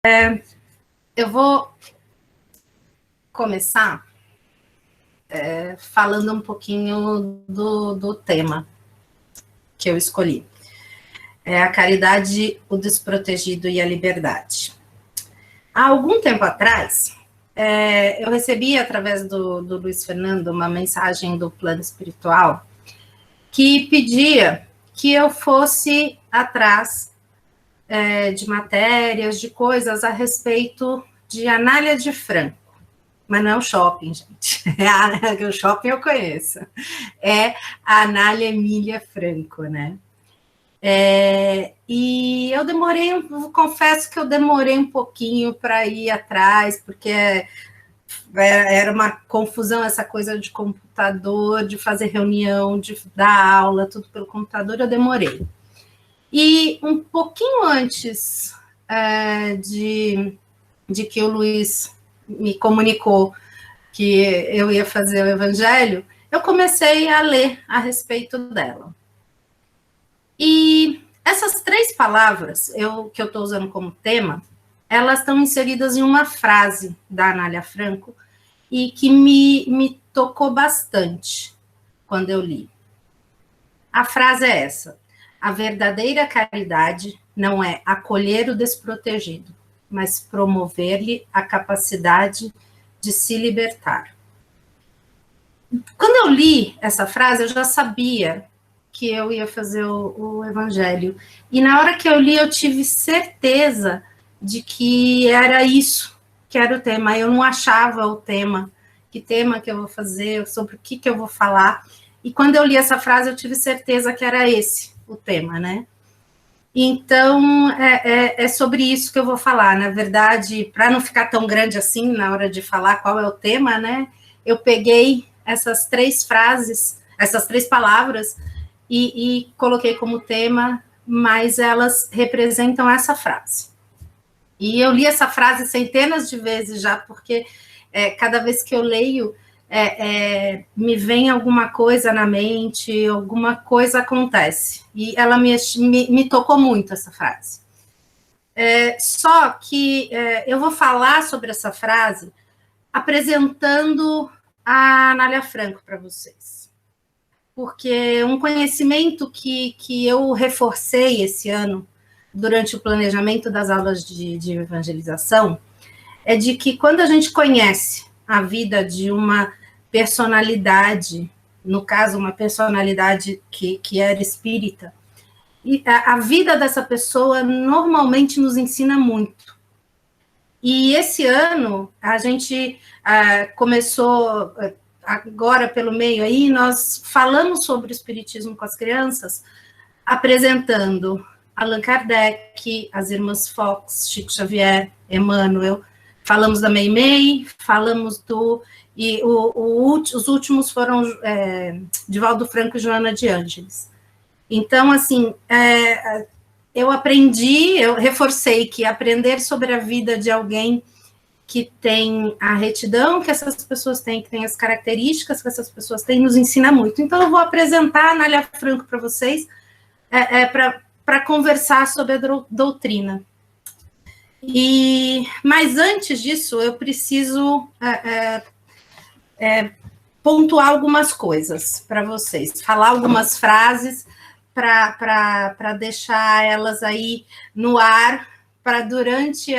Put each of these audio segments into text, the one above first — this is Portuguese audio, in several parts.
Eu vou começar falando um pouquinho do tema que eu escolhi. É a caridade, o desprotegido e a liberdade. Há algum tempo atrás, eu recebi, através do Luiz Fernando, uma mensagem do plano espiritual que pedia que eu fosse atrás de matérias, de coisas a respeito de Anália de Franco. Mas não é o shopping, gente. O shopping eu conheço. É a Anália Emília Franco, né? E eu demorei, confesso que eu demorei um pouquinho para ir atrás, porque era uma confusão essa coisa de computador, de fazer reunião, de dar aula, tudo pelo computador, eu demorei. E um pouquinho antes de que o Luiz me comunicou que eu ia fazer o Evangelho, eu comecei a ler a respeito dela. E essas 3 palavras que eu estou usando como tema, elas estão inseridas em uma frase da Anália Franco e que me tocou bastante quando eu li. A frase é essa: a verdadeira caridade não é acolher o desprotegido, mas promover-lhe a capacidade de se libertar. Quando eu li essa frase, eu já sabia que eu ia fazer o Evangelho. E na hora que eu li, eu tive certeza de que era isso, que era o tema. Eu não achava o tema, que tema que eu vou fazer, sobre o que eu vou falar. E quando eu li essa frase, eu tive certeza que era esse o tema, né? Então, é sobre isso que eu vou falar. Na verdade, para não ficar tão grande assim na hora de falar qual é o tema, né? Eu peguei essas 3 frases, essas 3 palavras, e coloquei como tema, mas elas representam essa frase. E eu li essa frase centenas de vezes já, porque cada vez que eu leio, me vem alguma coisa na mente, alguma coisa acontece. E ela me tocou muito, essa frase. Só que eu vou falar sobre essa frase apresentando a Anália Franco para vocês. Porque um conhecimento que eu reforcei esse ano, durante o planejamento das aulas de evangelização, é de que quando a gente conhece a vida de uma personalidade, no caso, uma personalidade que era espírita, e a vida dessa pessoa normalmente nos ensina muito. E esse ano, a gente começou, agora pelo meio aí, nós falamos sobre o espiritismo com as crianças, apresentando Allan Kardec, as irmãs Fox, Chico Xavier, Emmanuel, falamos da Meimei, falamos e os últimos foram Divaldo Franco e Joana de Ângeles. Então, assim, eu reforcei que aprender sobre a vida de alguém que tem a retidão que essas pessoas têm, que tem as características que essas pessoas têm, nos ensina muito. Então, eu vou apresentar a Anália Franco para vocês, para conversar sobre a doutrina. Mas antes disso, eu preciso pontuar algumas coisas para vocês, falar algumas frases para deixar elas aí no ar, para durante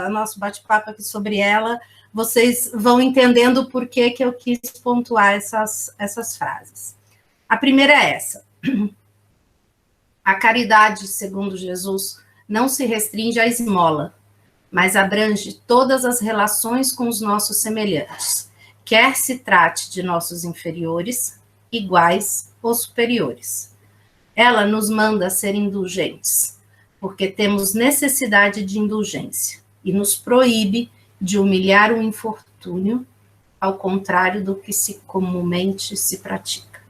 nosso bate-papo aqui sobre ela, vocês vão entendendo por que eu quis pontuar essas frases. A primeira é essa: a caridade, segundo Jesus, não se restringe à esmola, mas abrange todas as relações com os nossos semelhantes, quer se trate de nossos inferiores, iguais ou superiores. Ela nos manda ser indulgentes, porque temos necessidade de indulgência, e nos proíbe de humilhar o infortúnio, ao contrário do que comumente se pratica.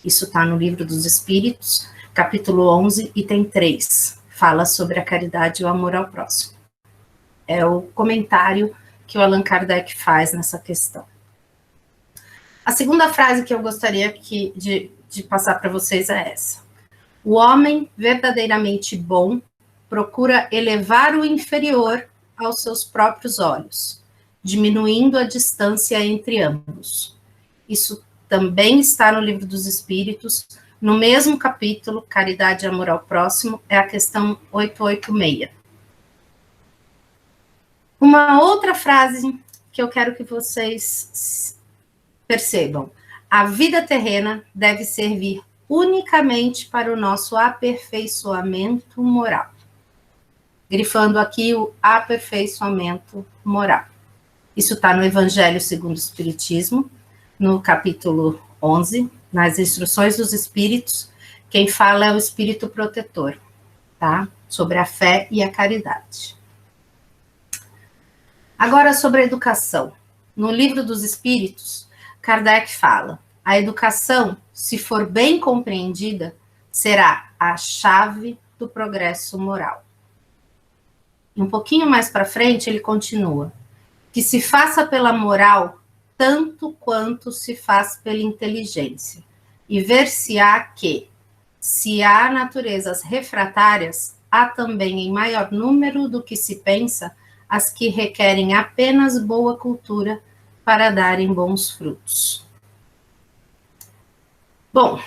Isso está no Livro dos Espíritos, capítulo 11, item 3. Fala sobre a caridade e o amor ao próximo. É o comentário que o Allan Kardec faz nessa questão. A segunda frase que eu gostaria de passar para vocês é essa: o homem verdadeiramente bom procura elevar o inferior aos seus próprios olhos, diminuindo a distância entre ambos. Isso também está no Livro dos Espíritos, no mesmo capítulo, Caridade e Amor ao Próximo, é a questão 886. Uma outra frase que eu quero que vocês percebam. A vida terrena deve servir unicamente para o nosso aperfeiçoamento moral. Grifando aqui o aperfeiçoamento moral. Isso está no Evangelho segundo o Espiritismo, no capítulo 11, nas Instruções dos Espíritos. Quem fala é o Espírito Protetor, tá? Sobre a fé e a caridade. Agora, sobre a educação. No Livro dos Espíritos, Kardec fala: a educação, se for bem compreendida, será a chave do progresso moral. E um pouquinho mais para frente, ele continua: que se faça pela moral tanto quanto se faz pela inteligência, e ver-se-á que, se há naturezas refratárias, há também em maior número do que se pensa as que requerem apenas boa cultura para darem bons frutos. Bom,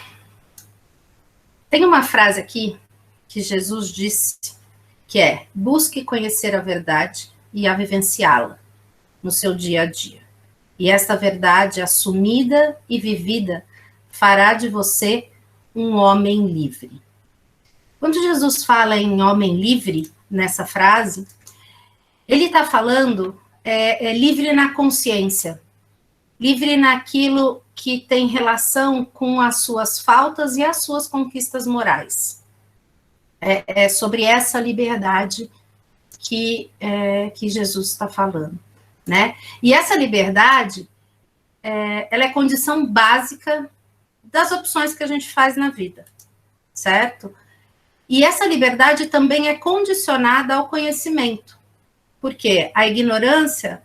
tem uma frase aqui que Jesus disse, que é: busque conhecer a verdade e a vivenciá-la no seu dia a dia. E esta verdade assumida e vivida fará de você um homem livre. Quando Jesus fala em homem livre, nessa frase, ele está falando livre na consciência, livre naquilo que tem relação com as suas faltas e as suas conquistas morais. É sobre essa liberdade que Jesus está falando, né? E essa liberdade, ela é condição básica das opções que a gente faz na vida, certo? E essa liberdade também é condicionada ao conhecimento, porque a ignorância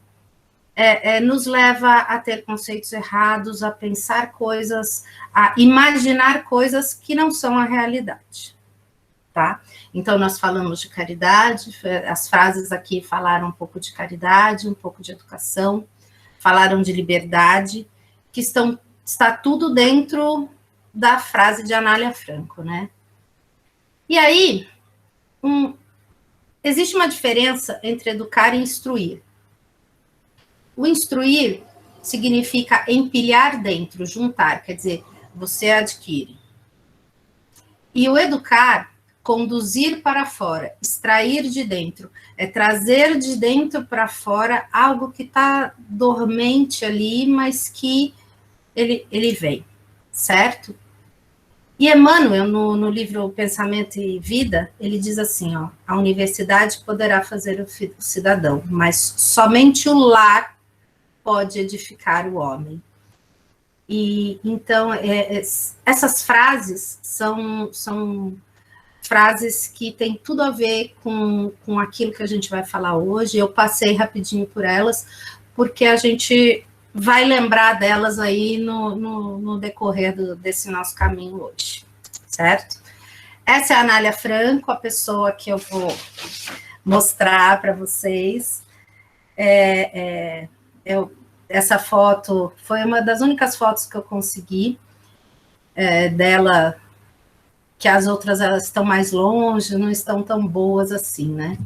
nos leva a ter conceitos errados, a pensar coisas, a imaginar coisas que não são a realidade, tá? Então, nós falamos de caridade, as frases aqui falaram um pouco de caridade, um pouco de educação, falaram de liberdade, que está tudo dentro da frase de Anália Franco, né? E aí, existe uma diferença entre educar e instruir. O instruir significa empilhar dentro, juntar, quer dizer, você adquire. E o educar, conduzir para fora, extrair de dentro, é trazer de dentro para fora algo que está dormente ali, mas que ele vem, certo? E Emmanuel, no livro Pensamento e Vida, ele diz assim, ó: a universidade poderá fazer o cidadão, mas somente o lar pode edificar o homem. E então, essas frases são frases que têm tudo a ver com aquilo que a gente vai falar hoje. Eu passei rapidinho por elas, porque a gente vai lembrar delas aí no decorrer desse nosso caminho hoje, certo? Essa é a Anália Franco, a pessoa que eu vou mostrar para vocês. Essa foto foi uma das únicas fotos que eu consegui dela, que as outras elas estão mais longe, não estão tão boas assim, né?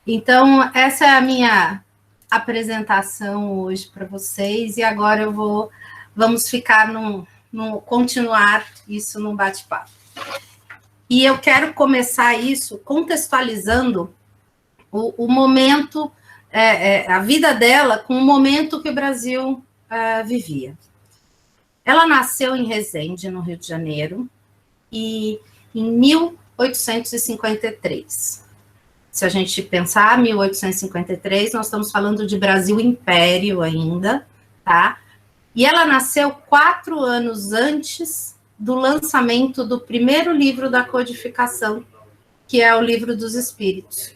Então, essa é a minha apresentação hoje para vocês, e agora vamos ficar continuar isso num bate-papo. E eu quero começar isso contextualizando o momento, a vida dela com o momento que o Brasil vivia. Ela nasceu em Resende, no Rio de Janeiro, e em 1853. Se a gente pensar 1853, nós estamos falando de Brasil Império ainda, tá? E ela nasceu 4 anos antes do lançamento do primeiro livro da codificação, que é o Livro dos Espíritos,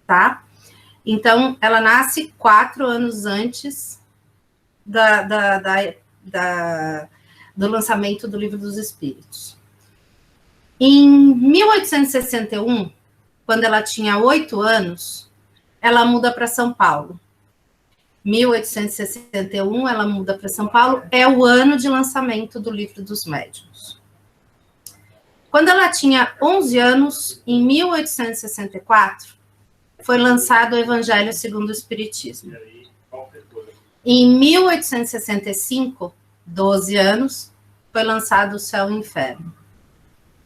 tá? Então, ela nasce 4 anos antes do lançamento do Livro dos Espíritos. Em 1861, quando ela tinha 8 anos, ela muda para São Paulo. 1861, ela muda para São Paulo, é o ano de lançamento do Livro dos Médiuns. Quando ela tinha 11 anos, em 1864, foi lançado o Evangelho segundo o Espiritismo. Em 1865, 12 anos, foi lançado O Céu e o Inferno.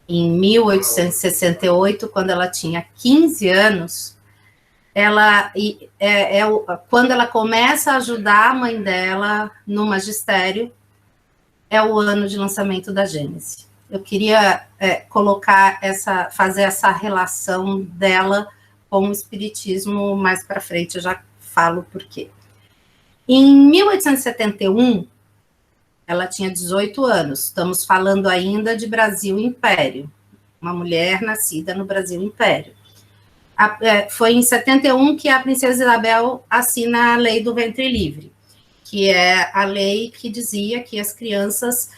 Em 1868, quando ela tinha 15 anos, quando ela começa a ajudar a mãe dela no magistério, é o ano de lançamento da Gênese. Eu queria fazer essa relação dela com o Espiritismo mais para frente, eu já falo por quê. Em 1871, ela tinha 18 anos, estamos falando ainda de Brasil Império, uma mulher nascida no Brasil Império. Foi em 71 que a princesa Isabel assina a Lei do Ventre Livre, que é a lei que dizia que as crianças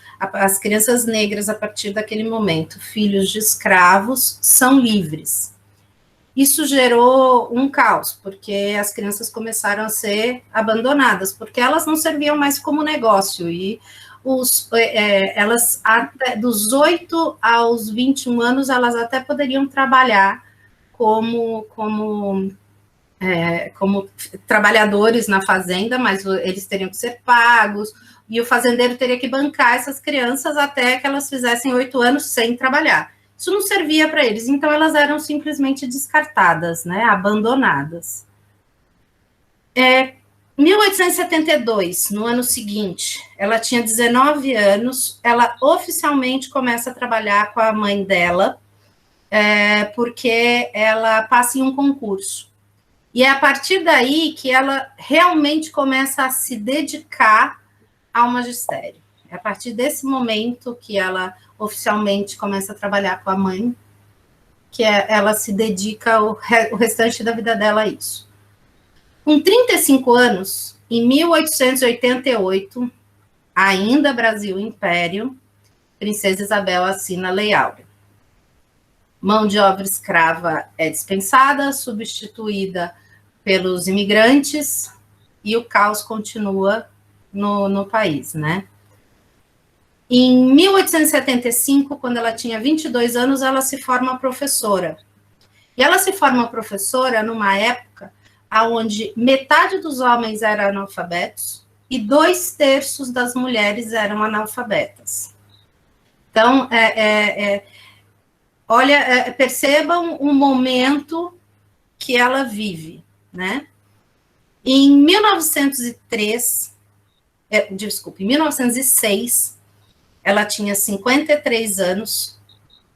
negras, a partir daquele momento, filhos de escravos, são livres. Isso gerou um caos, porque as crianças começaram a ser abandonadas, porque elas não serviam mais como negócio, e elas, dos 8 aos 21 anos, elas até poderiam trabalhar como trabalhadores na fazenda, mas eles teriam que ser pagos, e o fazendeiro teria que bancar essas crianças até que elas fizessem 8 anos sem trabalhar. Isso não servia para eles, então elas eram simplesmente descartadas, né, abandonadas. 1872, no ano seguinte, ela tinha 19 anos, ela oficialmente começa a trabalhar com a mãe dela, porque ela passa em um concurso. E é a partir daí que ela realmente começa a se dedicar ao magistério. É a partir desse momento que ela oficialmente começa a trabalhar com a mãe, que ela se dedica o restante da vida dela a isso. Com 35 anos, em 1888, ainda Brasil Império, Princesa Isabel assina a Lei Áurea. Mão de obra escrava é dispensada, substituída pelos imigrantes, e o caos continua no país, né? Em 1875, quando ela tinha 22 anos, ela se forma professora. E ela se forma professora numa época onde metade dos homens eram analfabetos e 2/3 das mulheres eram analfabetas. Então, percebam o momento que ela vive, né? Em 1906, ela tinha 53 anos,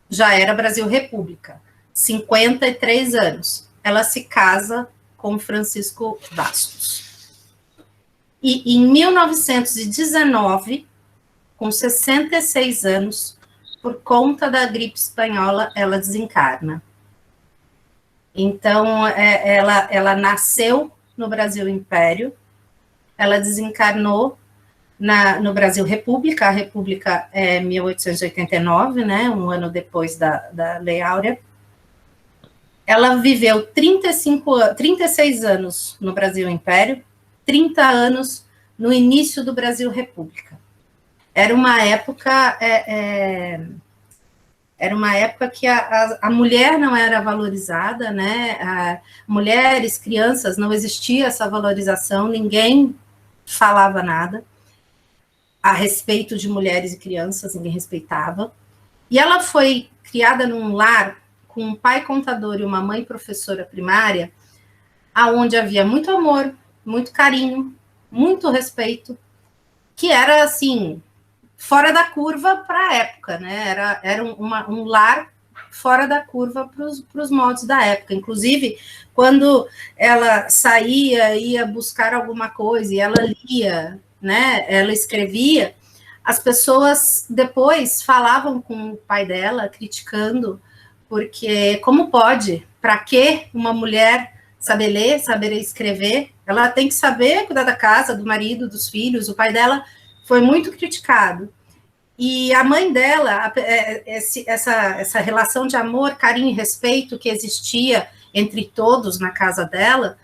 já era Brasil República, 53 anos. Ela se casa com Francisco Bastos. E em 1919, com 66 anos, por conta da gripe espanhola, ela desencarna. Então, ela nasceu no Brasil Império, ela desencarnou no Brasil República, a República é 1889, né, um ano depois da Lei Áurea. Ela viveu 36 anos no Brasil Império, 30 anos no início do Brasil República. Era uma época que a mulher não era valorizada, né? Mulheres, crianças, não existia essa valorização, ninguém falava nada a respeito de mulheres e crianças, ninguém respeitava. E ela foi criada num lar com um pai contador e uma mãe professora primária, aonde havia muito amor, muito carinho, muito respeito, que era, assim, fora da curva para a época, né? Era um lar fora da curva para os modos da época. Inclusive, quando ela saía, ia buscar alguma coisa, e ela lia, né? Ela escrevia, as pessoas depois falavam com o pai dela, criticando, porque como pode? Para que uma mulher saber ler, saber escrever? Ela tem que saber cuidar da casa, do marido, dos filhos. O pai dela foi muito criticado. E a mãe dela, essa relação de amor, carinho e respeito que existia entre todos na casa dela,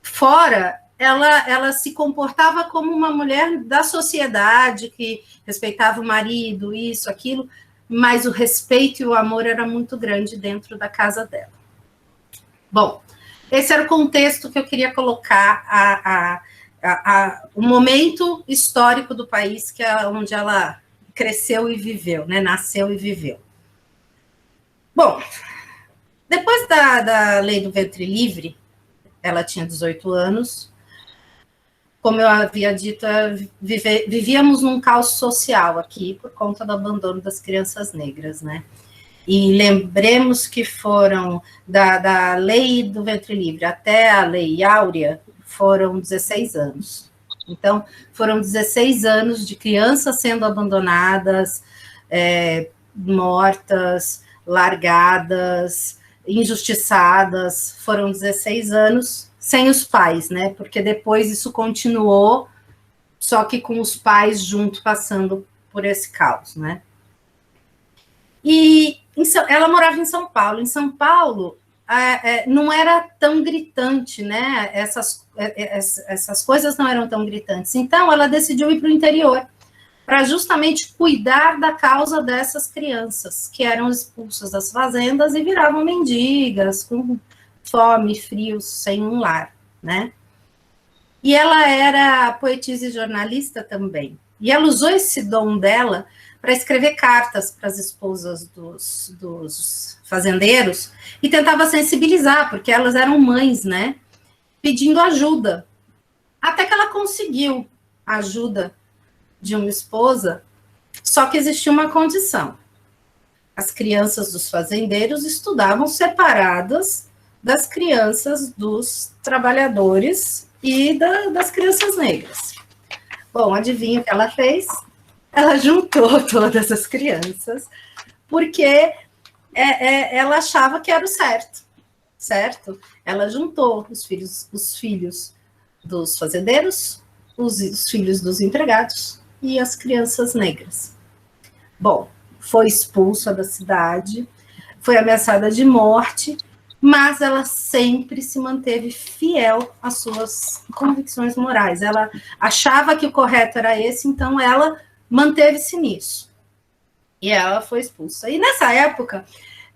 fora, ela se comportava como uma mulher da sociedade, que respeitava o marido, isso, aquilo, mas o respeito e o amor era muito grande dentro da casa dela. Bom, esse era o contexto que eu queria colocar, o momento histórico do país, que é onde ela cresceu e viveu, né? Nasceu e viveu. Bom, depois da lei do ventre livre, ela tinha 18 anos. Como eu havia dito, vivíamos num caos social aqui por conta do abandono das crianças negras, né? E lembremos que foram da lei do ventre livre até a lei áurea, foram 16 anos. Então, foram 16 anos de crianças sendo abandonadas, mortas, largadas, injustiçadas. Foram 16 anos sem os pais, né? Porque depois isso continuou, só que com os pais junto, passando por esse caos, né? E ela morava em São Paulo. Em São Paulo, não era tão gritante, né? Essas coisas não eram tão gritantes. Então, ela decidiu ir para o interior, para justamente cuidar da causa dessas crianças, que eram expulsas das fazendas e viravam mendigas, com fome, frio, sem um lar, né? E ela era poetisa e jornalista também. E ela usou esse dom dela para escrever cartas para as esposas dos fazendeiros e tentava sensibilizar, porque elas eram mães, né? Pedindo ajuda. Até que ela conseguiu a ajuda de uma esposa, só que existia uma condição. As crianças dos fazendeiros estudavam separadas das crianças dos trabalhadores e das crianças negras. Bom, adivinha o que ela fez? Ela juntou todas as crianças, porque ela achava que era o certo? Ela juntou os filhos dos fazendeiros, os filhos dos empregados e as crianças negras. Bom, foi expulsa da cidade, foi ameaçada de morte, mas ela sempre se manteve fiel às suas convicções morais. Ela achava que o correto era esse, então ela manteve-se nisso. E ela foi expulsa. E nessa época,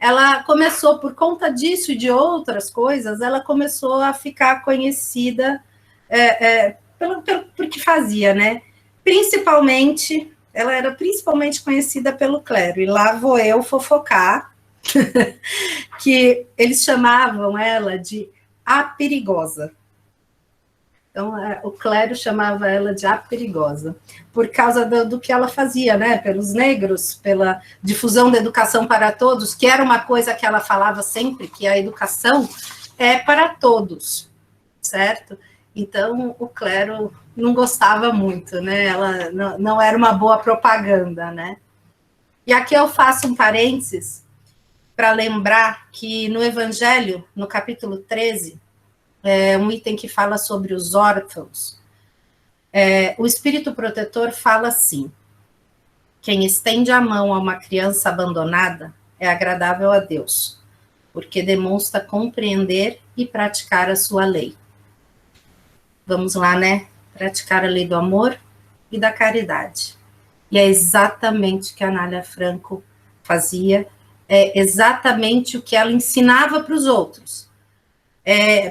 ela começou, por conta disso e de outras coisas, ela começou a ficar conhecida pelo que fazia, né? Principalmente, ela era principalmente conhecida pelo clero. E lá vou eu fofocar, que eles chamavam ela de a perigosa. Então, o clero chamava ela de a perigosa, por causa do que ela fazia, né? Pelos negros, pela difusão da educação para todos, que era uma coisa que ela falava sempre, que a educação é para todos, certo? Então, o clero não gostava muito, né? Ela não era uma boa propaganda, né? E aqui eu faço um parênteses para lembrar que no Evangelho, no capítulo 13, um item que fala sobre os órfãos, o Espírito Protetor fala assim: quem estende a mão a uma criança abandonada é agradável a Deus, porque demonstra compreender e praticar a sua lei. Vamos lá, né? Praticar a lei do amor e da caridade. E é exatamente o que a Anália Franco fazia, é exatamente o que ela ensinava para os outros.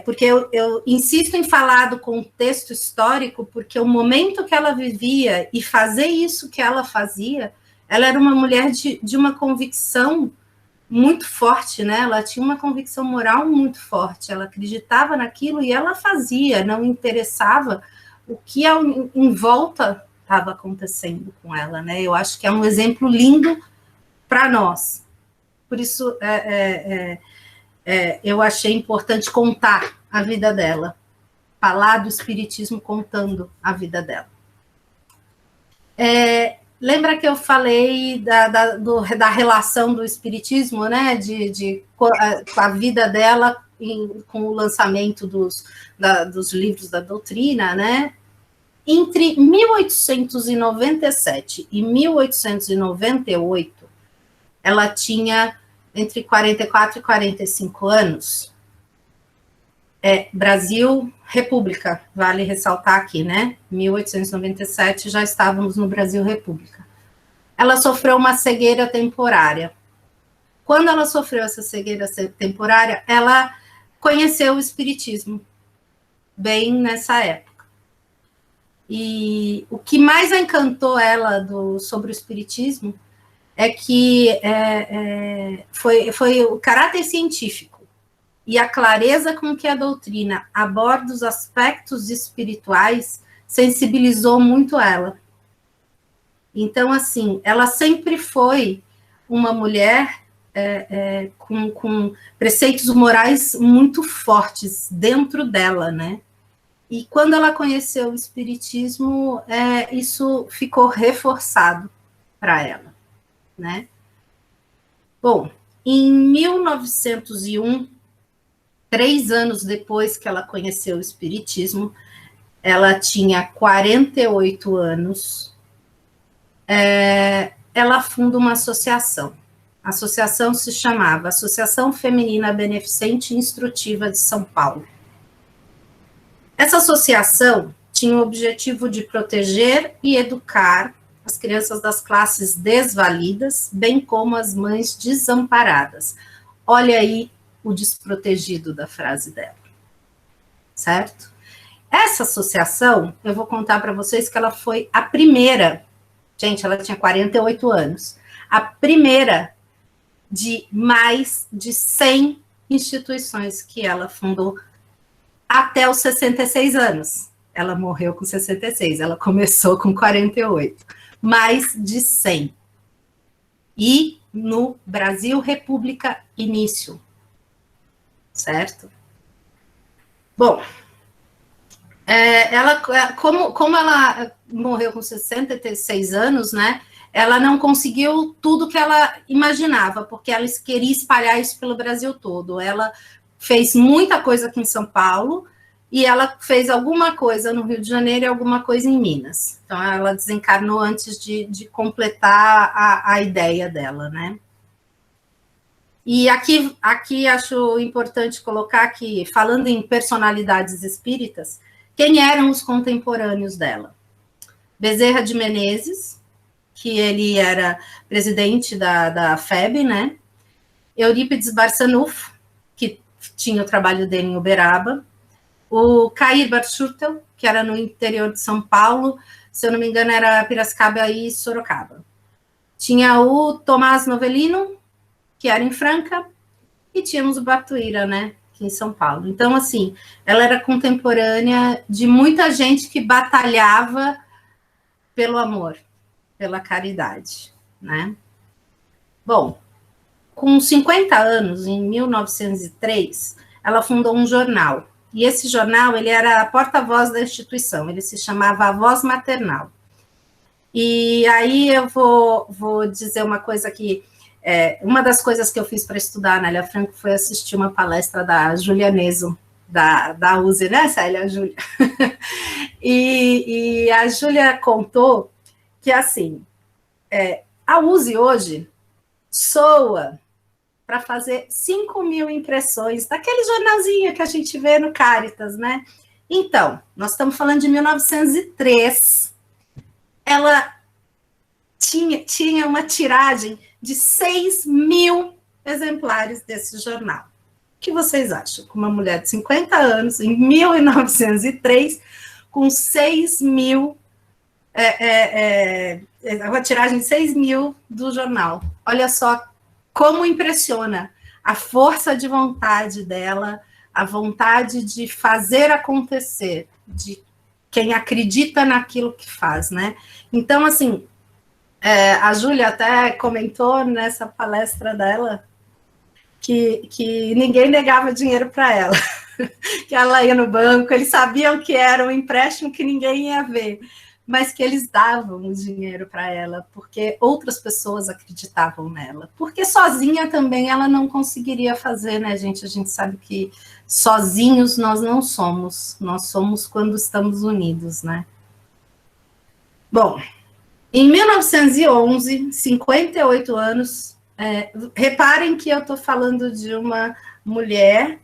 Porque eu insisto em falar do contexto histórico, porque o momento que ela vivia e fazer isso que ela fazia, ela era uma mulher de uma convicção muito forte, né? Ela tinha uma convicção moral muito forte, ela acreditava naquilo e ela fazia, não interessava o que em volta estava acontecendo com ela, né? Eu acho que é um exemplo lindo para nós. Por isso, eu achei importante contar a vida dela, falar do espiritismo contando a vida dela. Lembra que eu falei da relação do espiritismo, né, com a vida dela com o lançamento dos livros da doutrina, né? Entre 1897 e 1898, ela tinha entre 44 e 45 anos. Brasil, República, vale ressaltar aqui, né? 1897, já estávamos no Brasil, República. Ela sofreu uma cegueira temporária. Quando ela sofreu essa cegueira temporária, ela conheceu o espiritismo, bem nessa época. E o que mais encantou ela sobre o espiritismo é que foi o caráter científico e a clareza com que a doutrina aborda os aspectos espirituais sensibilizou muito ela. Então, assim, ela sempre foi uma mulher com preceitos morais muito fortes dentro dela, né? E quando ela conheceu o espiritismo, isso ficou reforçado para ela, né? Bom, em 1901, 3 anos depois que ela conheceu o espiritismo, ela tinha 48 anos, ela funda uma associação. A associação se chamava Associação Feminina Beneficente e Instrutiva de São Paulo. Essa associação tinha o objetivo de proteger e educar as crianças das classes desvalidas, bem como as mães desamparadas. Olha aí o desprotegido da frase dela, certo? Essa associação, eu vou contar para vocês que ela foi a primeira, gente, ela tinha 48 anos, a primeira de mais de 100 instituições que ela fundou até os 66 anos. Ela morreu com 66, ela começou com 48. Mais de 100. E no Brasil, República, início. Certo? Bom, ela, como ela morreu com 66 anos, né? Ela não conseguiu tudo que ela imaginava, porque ela queria espalhar isso pelo Brasil todo. Ela fez muita coisa aqui em São Paulo, e ela fez alguma coisa no Rio de Janeiro e alguma coisa em Minas. Então, ela desencarnou antes de completar a ideia dela, né? E aqui acho importante colocar que, falando em personalidades espíritas, quem eram os contemporâneos dela? Bezerra de Menezes, que ele era presidente da FEB, né? Eurípides Barçanufo, que tinha o trabalho dele em Uberaba, o Cair Barschurtel, que era no interior de São Paulo, se eu não me engano era Piracicaba e Sorocaba. Tinha o Tomás Novelino, que era em Franca, e tínhamos o Batuíra, né, aqui em São Paulo. Então, assim, ela era contemporânea de muita gente que batalhava pelo amor, pela caridade, né? Bom, com 50 anos, em 1903, ela fundou um jornal. E esse jornal, ele era a porta-voz da instituição, ele se chamava A Voz Maternal. E aí eu vou dizer uma coisa que, uma das coisas que eu fiz para estudar a Anália Franco foi assistir uma palestra da Júlia Neso, da USE, né, Célia, Júlia? E a Júlia contou que, assim, a USE hoje soa para fazer 5.000 impressões daquele jornalzinho que a gente vê no Caritas, né? Então, nós estamos falando de 1903. Ela tinha uma tiragem de 6.000 exemplares desse jornal. O que vocês acham? Com uma mulher de 50 anos, em 1903, com 6.000, uma tiragem de 6.000 do jornal. Olha só como impressiona a força de vontade dela, a vontade de fazer acontecer, de quem acredita naquilo que faz, né? Então, assim, a Júlia até comentou nessa palestra dela que ninguém negava dinheiro para ela, que ela ia no banco, eles sabiam que era um empréstimo que ninguém ia ver, mas que eles davam o dinheiro para ela, porque outras pessoas acreditavam nela. Porque sozinha também ela não conseguiria fazer, né, gente? A gente sabe que sozinhos nós não somos, nós somos quando estamos unidos, né? Bom, em 1911, 58 anos, reparem que eu estou falando de uma mulher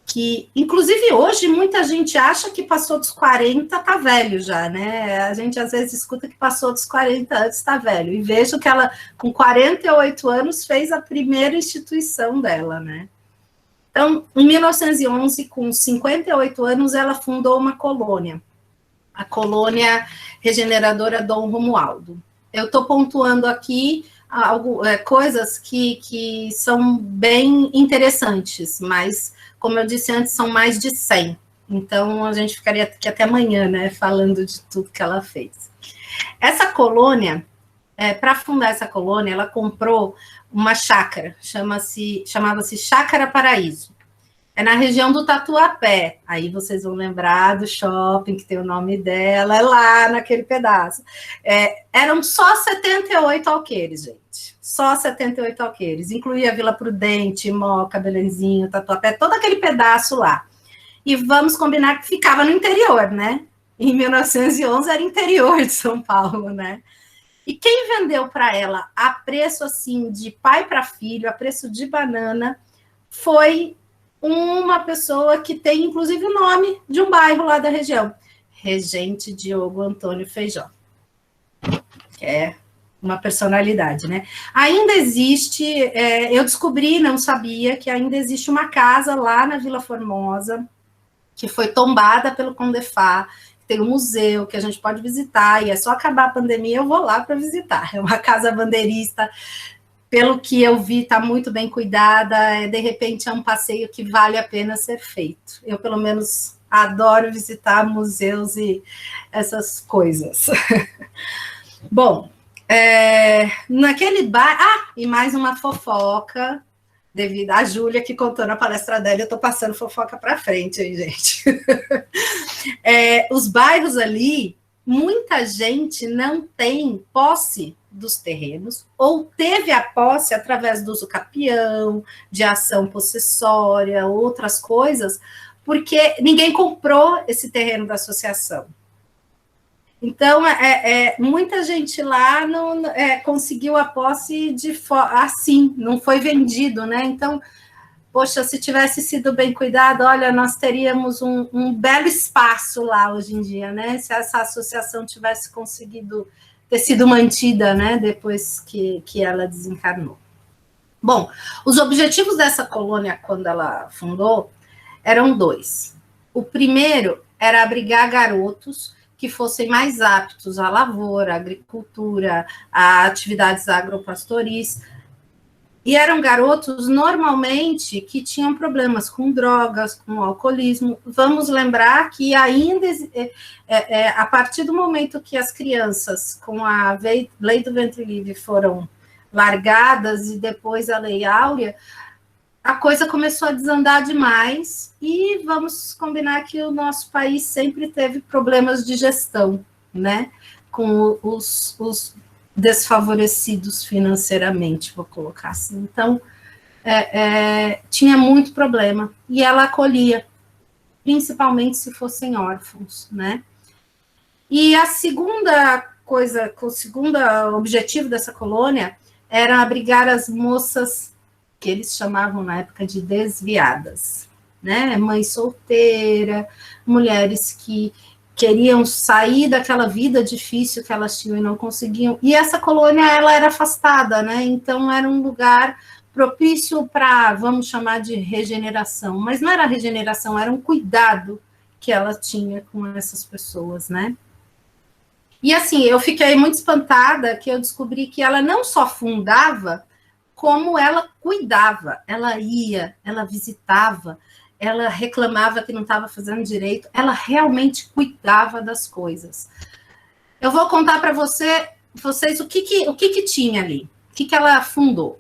que, inclusive hoje, muita gente acha que passou dos 40, tá velho já, né? A gente às vezes escuta que passou dos 40 anos, está velho. E vejo que ela, com 48 anos, fez a primeira instituição dela, né? Então, em 1911, com 58 anos, ela fundou uma colônia, a Colônia Regeneradora Dom Romualdo. Eu estou pontuando aqui coisas que são bem interessantes, mas, como eu disse antes, são mais de 100. Então, a gente ficaria aqui até amanhã, né, falando de tudo que ela fez. Essa colônia, para fundar essa colônia, ela comprou uma chácara, chamava-se Chácara Paraíso. É na região do Tatuapé. Aí vocês vão lembrar do shopping, que tem o nome dela, é lá naquele pedaço. Eram só 78 alqueires, gente. Só 78 alqueires. Incluía Vila Prudente, Moca, Belenzinho, Tatuapé, todo aquele pedaço lá. E vamos combinar que ficava no interior, né? Em 1911 era interior de São Paulo, né? E quem vendeu para ela a preço assim de pai para filho, a preço de banana, foi uma pessoa que tem, inclusive, o nome de um bairro lá da região, Regente Diogo Antônio Feijó, que é uma personalidade, né? Ainda existe, eu descobri, não sabia, que ainda existe uma casa lá na Vila Formosa, que foi tombada pelo Condefá, tem um museu que a gente pode visitar, e é só acabar a pandemia, eu vou lá para visitar. É uma casa bandeirista, pelo que eu vi, está muito bem cuidada, de repente é um passeio que vale a pena ser feito. Eu, pelo menos, adoro visitar museus e essas coisas. Bom, naquele bar... e mais uma fofoca, devido à Júlia, que contou na palestra dela, eu estou passando fofoca para frente, hein, gente? Os bairros ali, muita gente não tem posse dos terrenos, ou teve a posse através do uso capião, de ação possessória, outras coisas, porque ninguém comprou esse terreno da associação. Então, muita gente lá não conseguiu a posse assim, não foi vendido, né? Então, poxa, se tivesse sido bem cuidado, olha, nós teríamos um belo espaço lá hoje em dia, né? Se essa associação tivesse conseguido ter sido mantida, né, depois que ela desencarnou. Bom, os objetivos dessa colônia, quando ela fundou, eram 2. O primeiro era abrigar garotos que fossem mais aptos à lavoura, à agricultura, a atividades agropastoris, e eram garotos, normalmente, que tinham problemas com drogas, com alcoolismo. Vamos lembrar que ainda, a partir do momento que as crianças, com a lei do ventre livre, foram largadas, e depois a lei áurea, a coisa começou a desandar demais, e vamos combinar que o nosso país sempre teve problemas de gestão, né? Com os desfavorecidos financeiramente, vou colocar assim. Então, tinha muito problema, e ela acolhia, principalmente se fossem órfãos, né? E a segunda coisa, o segundo objetivo dessa colônia era abrigar as moças, que eles chamavam na época de desviadas, né? Mãe solteira, mulheres que queriam sair daquela vida difícil que elas tinham e não conseguiam. E essa colônia, ela era afastada, né? Então, era um lugar propício para, vamos chamar de regeneração. Mas não era regeneração, era um cuidado que ela tinha com essas pessoas, né? E, assim, eu fiquei muito espantada que eu descobri que ela não só fundava, como ela cuidava. Ela ia, ela visitava, ela reclamava que não estava fazendo direito, ela realmente cuidava das coisas. Eu vou contar para vocês o que tinha ali, o que ela fundou.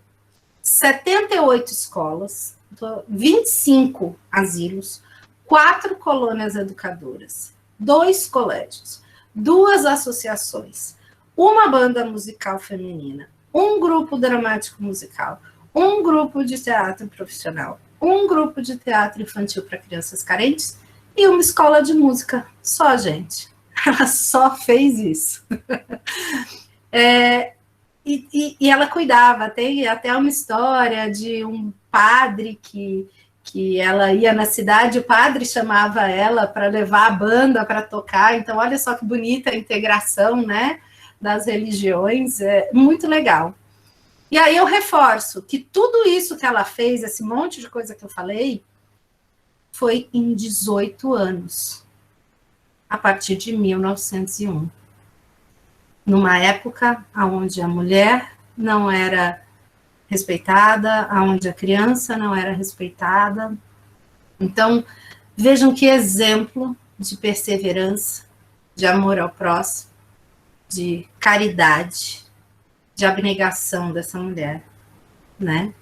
78 escolas, 25 asilos, 4 colônias educadoras, 2 colégios, 2 associações, uma banda musical feminina, um grupo dramático musical, um grupo de teatro profissional, um grupo de teatro infantil para crianças carentes e uma escola de música. Só, gente. Ela só fez isso. E ela cuidava. Tem até uma história de um padre que ela ia na cidade, o padre chamava ela para levar a banda para tocar. Então, olha só que bonita a integração, né, das religiões, é muito legal. E aí eu reforço que tudo isso que ela fez, esse monte de coisa que eu falei, foi em 18 anos, a partir de 1901. Numa época onde a mulher não era respeitada, onde a criança não era respeitada. Então, vejam que exemplo de perseverança, de amor ao próximo, de caridade, de abnegação dessa mulher, né?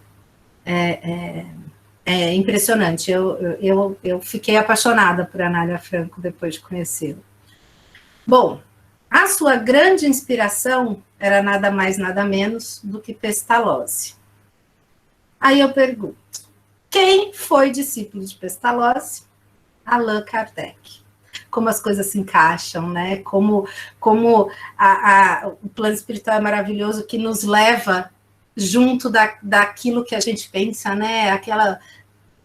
É impressionante. Eu fiquei apaixonada por Anália Franco depois de conhecê-la. Bom, a sua grande inspiração era nada mais, nada menos do que Pestalozzi. Aí eu pergunto, quem foi discípulo de Pestalozzi? Allan Kardec. Como as coisas se encaixam, né? Como o plano espiritual é maravilhoso, que nos leva junto daquilo que a gente pensa, né?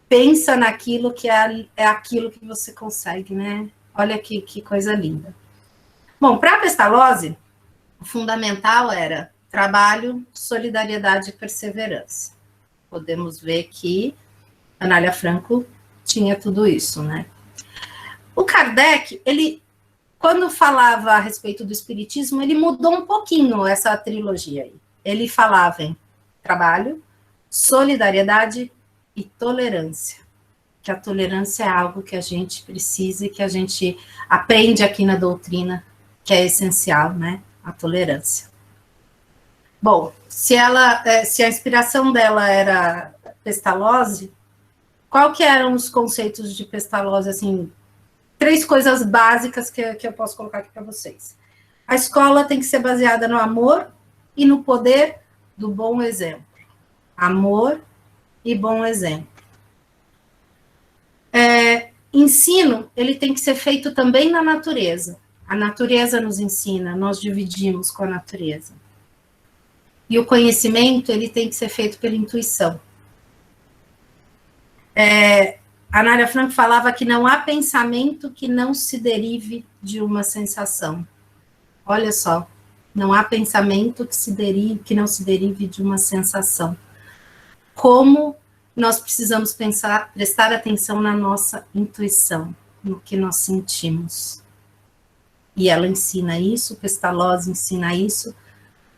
Pensa naquilo que é aquilo que você consegue, né? Olha que coisa linda. Bom, para Pestalozzi, o fundamental era trabalho, solidariedade e perseverança. Podemos ver que Anália Franco tinha tudo isso, né? O Kardec, ele, quando falava a respeito do espiritismo, ele mudou um pouquinho essa trilogia aí. Ele falava em trabalho, solidariedade e tolerância. Que a tolerância é algo que a gente precisa e que a gente aprende aqui na doutrina, que é essencial, né? A tolerância. Bom, se a inspiração dela era Pestalozzi, qual que eram os conceitos de Pestalozzi, assim, 3 coisas básicas que eu posso colocar aqui para vocês. A escola tem que ser baseada no amor e no poder do bom exemplo. Amor e bom exemplo. Ensino, ele tem que ser feito também na natureza. A natureza nos ensina, nós dividimos com a natureza. E o conhecimento, ele tem que ser feito pela intuição. A Anália Franco falava que não há pensamento que não se derive de uma sensação. Olha só, não há pensamento que não se derive de uma sensação. Como nós precisamos prestar atenção na nossa intuição, no que nós sentimos. E ela ensina isso, Pestalozzi ensina isso,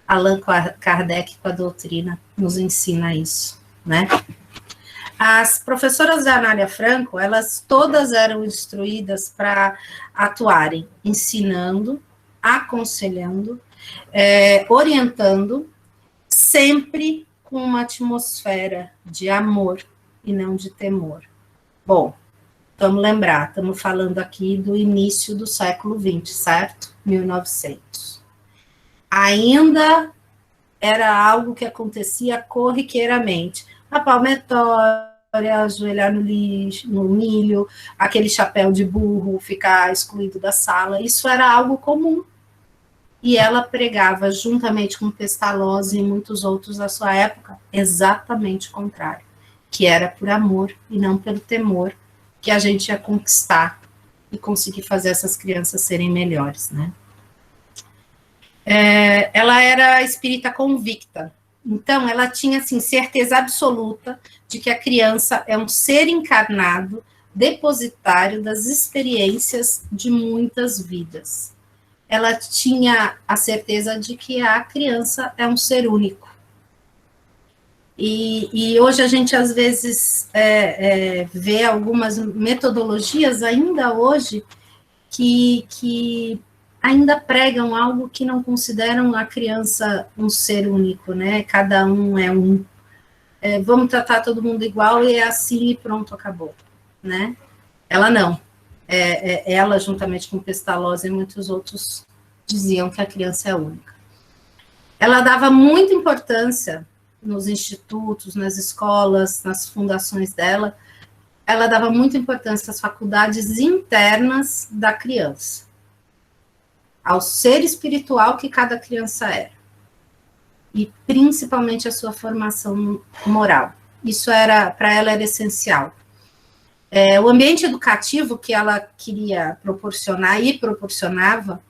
Allan Kardec com a doutrina nos ensina isso, né? As professoras da Anália Franco, elas todas eram instruídas para atuarem ensinando, aconselhando, orientando, sempre com uma atmosfera de amor e não de temor. Bom, vamos lembrar, estamos falando aqui do início do século XX, certo? 1900. Ainda era algo que acontecia corriqueiramente. A palmatória, ajoelhar no lixo, no milho, aquele chapéu de burro, ficar excluído da sala, isso era algo comum. E ela pregava, juntamente com Pestalozzi e muitos outros da sua época, exatamente o contrário, que era por amor e não pelo temor que a gente ia conquistar e conseguir fazer essas crianças serem melhores, né? Ela era espírita convicta, então ela tinha, assim, certeza absoluta de que a criança é um ser encarnado, depositário das experiências de muitas vidas. Ela tinha a certeza de que a criança é um ser único. E hoje a gente, às vezes, vê algumas metodologias, ainda hoje, que ainda pregam algo que não consideram a criança um ser único, né? Cada um é um. Vamos tratar todo mundo igual e é assim e pronto, acabou, né? Ela não. Ela, juntamente com Pestalozzi e muitos outros, diziam que a criança é única. Ela dava muita importância nos institutos, nas escolas, nas fundações dela, ela dava muita importância às faculdades internas da criança. ao ser espiritual que cada criança era. E principalmente a sua formação moral. Isso era, para ela, era essencial. O ambiente educativo que ela queria proporcionar e proporcionava,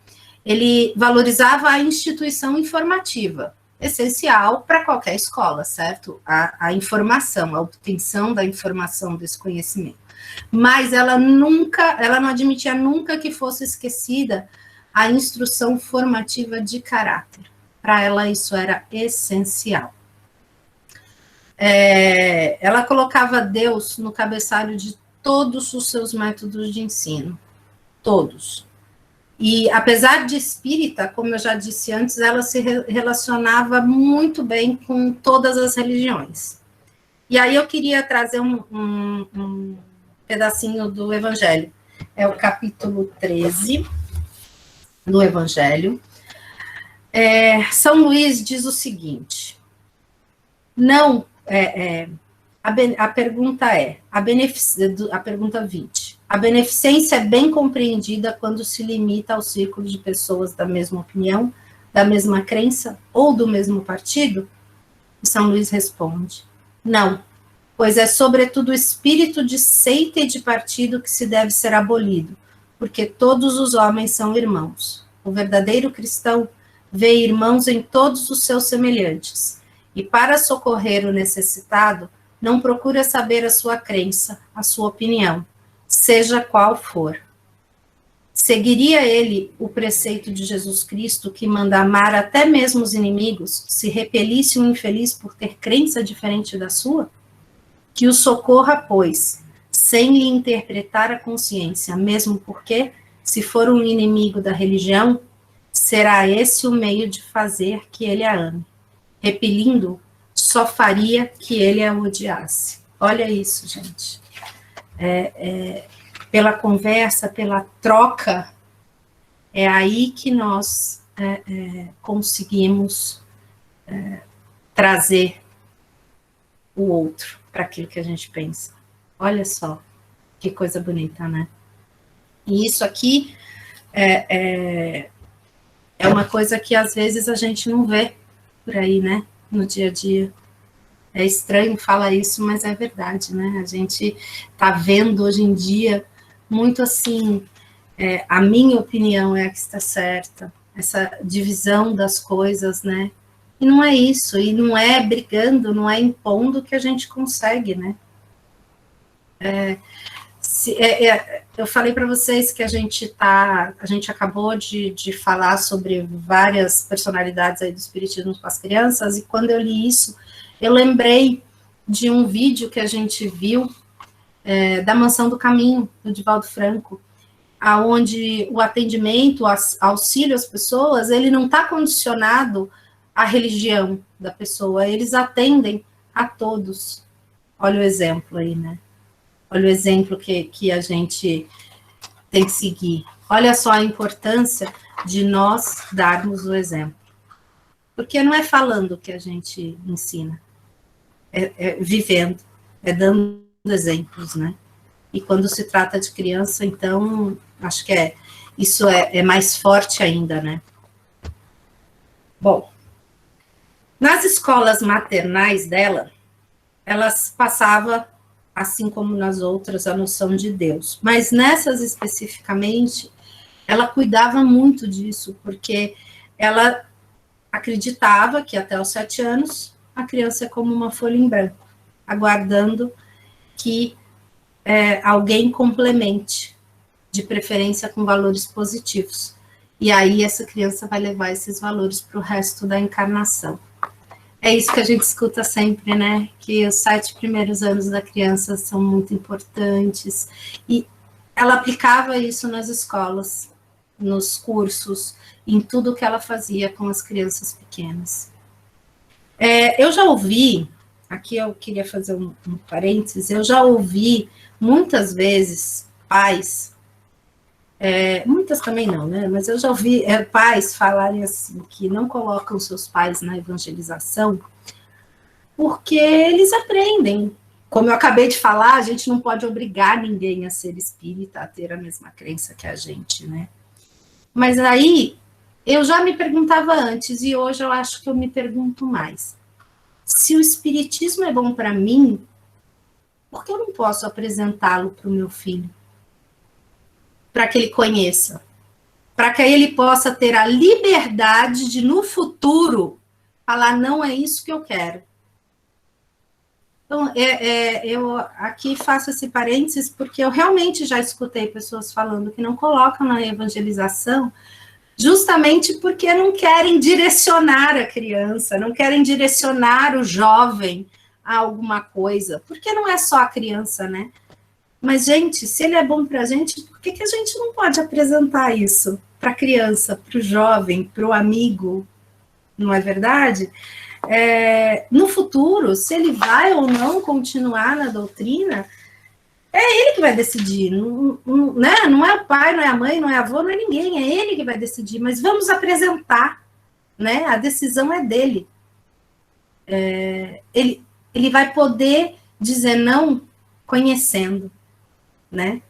ele valorizava a instituição informativa, essencial para qualquer escola, certo? A informação, a obtenção da informação, desse conhecimento. Mas ela não admitia nunca que fosse esquecida a instrução formativa de caráter. Para ela isso era essencial. Ela colocava Deus no cabeçalho de todos os seus métodos de ensino, todos. E, apesar de espírita, como eu já disse antes, ela se relacionava muito bem com todas as religiões. E aí eu queria trazer um pedacinho do Evangelho. É o capítulo 13 do Evangelho. São Luís diz o seguinte, a pergunta é, a pergunta 20, a beneficência é bem compreendida quando se limita ao círculo de pessoas da mesma opinião, da mesma crença ou do mesmo partido? E São Luís responde, não, pois é sobretudo o espírito de seita e de partido que se deve ser abolido, porque todos os homens são irmãos. O verdadeiro cristão vê irmãos em todos os seus semelhantes, e para socorrer o necessitado, não procura saber a sua crença, a sua opinião, seja qual for. Seguiria ele o preceito de Jesus Cristo, que manda amar até mesmo os inimigos, se repelisse um infeliz por ter crença diferente da sua? Que o socorra, pois, sem lhe interpretar a consciência, mesmo porque, se for um inimigo da religião, será esse o meio de fazer que ele a ame. Repelindo, só faria que ele a odiasse. Olha isso, gente. Pela conversa, pela troca, é aí que nós conseguimos trazer o outro para aquilo que a gente pensa. Olha só, que coisa bonita, né? E isso aqui é uma coisa que às vezes a gente não vê por aí, né? No dia a dia. É estranho falar isso, mas é verdade, né? A gente está vendo hoje em dia muito assim, a minha opinião é a que está certa, essa divisão das coisas, né? E não é isso, e não é brigando, não é impondo que a gente consegue, né? Eu falei para vocês que a gente acabou de falar sobre várias personalidades aí do espiritismo com as crianças, e quando eu li isso, eu lembrei de um vídeo que a gente viu da Mansão do Caminho, do Divaldo Franco, aonde o atendimento, o auxílio às pessoas, ele não está condicionado à religião da pessoa, eles atendem a todos. Olha o exemplo aí, né? Olha o exemplo que a gente tem que seguir. Olha só a importância de nós darmos o exemplo. Porque não é falando que a gente ensina, vivendo, dando exemplos, né? E quando se trata de criança, então, acho que isso é mais forte ainda, né? Bom, nas escolas maternais dela, elas passavam, assim como nas outras, a noção de Deus. Mas nessas especificamente, ela cuidava muito disso, porque ela acreditava que até os 7 anos, a criança é como uma folha em branco, aguardando que alguém complemente, de preferência com valores positivos. E aí essa criança vai levar esses valores para o resto da encarnação. É isso que a gente escuta sempre, né? Que os 7 primeiros anos da criança são muito importantes. E ela aplicava isso nas escolas, nos cursos, em tudo que ela fazia com as crianças pequenas. Eu já ouvi, aqui eu queria fazer um parênteses, eu já ouvi muitas vezes pais, muitas também não, né? Mas eu já ouvi pais falarem assim, que não colocam seus pais na evangelização, porque eles aprendem. Como eu acabei de falar, a gente não pode obrigar ninguém a ser espírita, a ter a mesma crença que a gente, né? Mas aí eu já me perguntava antes, e hoje eu acho que eu me pergunto mais. Se o espiritismo é bom para mim, por que eu não posso apresentá-lo para o meu filho? Para que ele conheça. Para que ele possa ter a liberdade de, no futuro, falar, não é isso que eu quero. Então, eu aqui faço esse parênteses, porque eu realmente já escutei pessoas falando que não colocam na evangelização, justamente porque não querem direcionar a criança, não querem direcionar o jovem a alguma coisa, porque não é só a criança, né? Mas, gente, se ele é bom para a gente, por que a gente não pode apresentar isso para a criança, para o jovem, para o amigo? Não é verdade? No futuro, se ele vai ou não continuar na doutrina, é ele que vai decidir, né? Não é o pai, não é a mãe, não é a avó, não é ninguém, é ele que vai decidir, mas vamos apresentar, né? A decisão é dele. Ele vai poder dizer não conhecendo, né?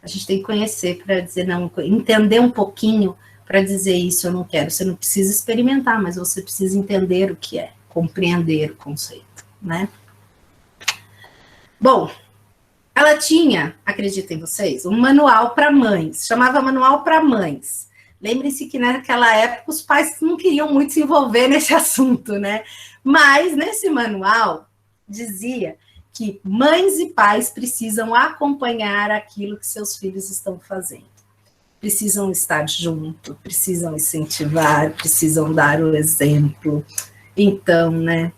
A gente tem que conhecer para dizer não, entender um pouquinho para dizer isso eu não quero. Você não precisa experimentar, mas você precisa entender o que é, compreender o conceito, né? Bom, ela tinha, acreditem vocês, um manual para mães, chamava Manual para Mães. Lembrem-se que naquela época os pais não queriam muito se envolver nesse assunto, né? Mas nesse manual dizia que mães e pais precisam acompanhar aquilo que seus filhos estão fazendo. Precisam estar junto, precisam incentivar, precisam dar o exemplo. Então, né?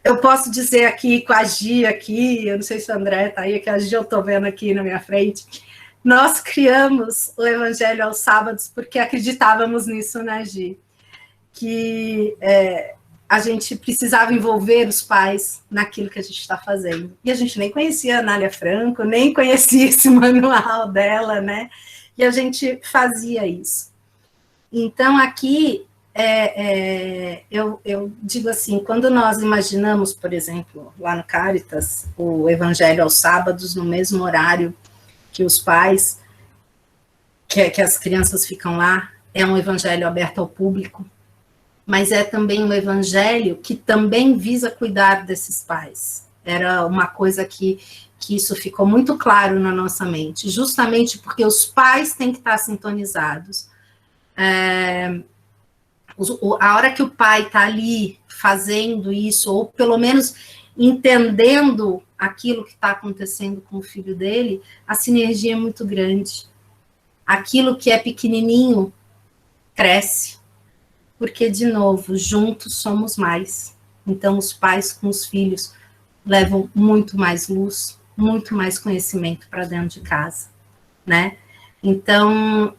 Eu posso dizer aqui com a Gia aqui, eu não sei se o André está aí, que a Gia eu estou vendo aqui na minha frente, nós criamos o Evangelho aos Sábados porque acreditávamos nisso, né, Gia? Que a gente precisava envolver os pais naquilo que a gente está fazendo. E a gente nem conhecia a Anália Franco, nem conhecia esse manual dela, né? E a gente fazia isso. Então, aqui, eu digo assim, quando nós imaginamos, por exemplo, lá no Caritas, o Evangelho aos Sábados, no mesmo horário que os pais, que as crianças ficam lá, é um evangelho aberto ao público, mas é também um evangelho que também visa cuidar desses pais. Era uma coisa que isso ficou muito claro na nossa mente, justamente porque os pais têm que estar sintonizados. A hora que o pai está ali fazendo isso, ou pelo menos entendendo aquilo que está acontecendo com o filho dele, a sinergia é muito grande. Aquilo que é pequenininho cresce. Porque, de novo, juntos somos mais. Então, os pais com os filhos levam muito mais luz, muito mais conhecimento para dentro de casa, né? Então,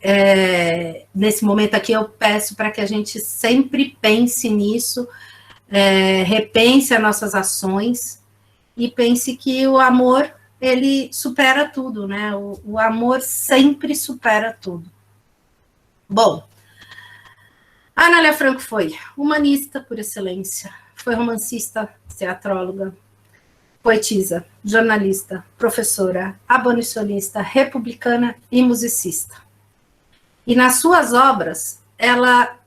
nesse momento aqui, eu peço para que a gente sempre pense nisso, repense as nossas ações e pense que o amor, ele supera tudo, né? O amor sempre supera tudo. Bom, a Anália Franco foi humanista por excelência, foi romancista, teatróloga, poetisa, jornalista, professora, abolicionista, republicana e musicista. E nas suas obras, ela,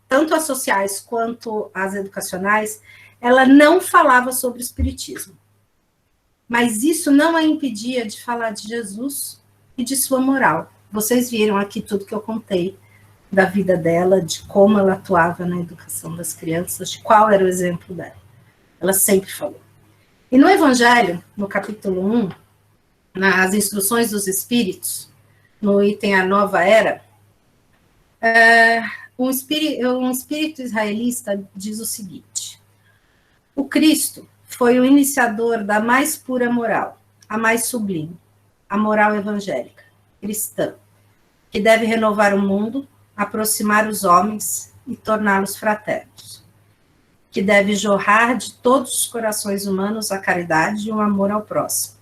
tanto as sociais quanto as educacionais, ela não falava sobre espiritismo. Mas isso não a impedia de falar de Jesus e de sua moral. Vocês viram aqui tudo que eu contei da vida dela, de como ela atuava na educação das crianças, de qual era o exemplo dela. Ela sempre falou. E no Evangelho, no capítulo 1, nas instruções dos Espíritos, no item A Nova Era, um espírito israelita diz o seguinte: o Cristo foi o iniciador da mais pura moral, a mais sublime, a moral evangélica, cristã, que deve renovar o mundo, aproximar os homens e torná-los fraternos, que deve jorrar de todos os corações humanos a caridade e o amor ao próximo,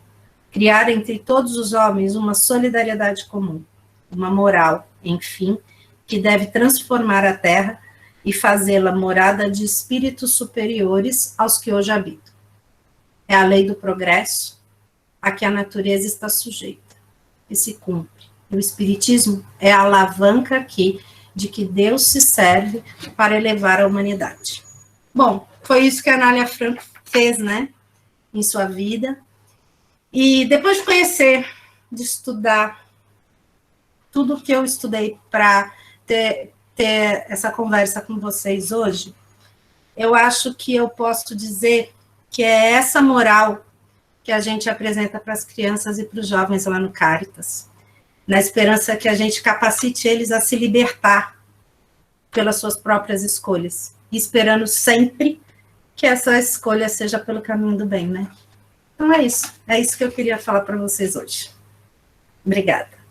criar entre todos os homens uma solidariedade comum, uma moral, enfim, que deve transformar a terra e fazê-la morada de espíritos superiores aos que hoje habitam. É a lei do progresso a que a natureza está sujeita, que se cumpre. O espiritismo é a alavanca que, de que Deus se serve para elevar a humanidade. Bom, foi isso que a Anália Franco fez, né, em sua vida. E depois de conhecer, de estudar tudo que eu estudei para ter essa conversa com vocês hoje, eu acho que eu posso dizer que é essa moral que a gente apresenta para as crianças e para os jovens lá no Caritas, na esperança que a gente capacite eles a se libertar pelas suas próprias escolhas, e esperando sempre que essa escolha seja pelo caminho do bem, né? Então é isso que eu queria falar para vocês hoje. Obrigada.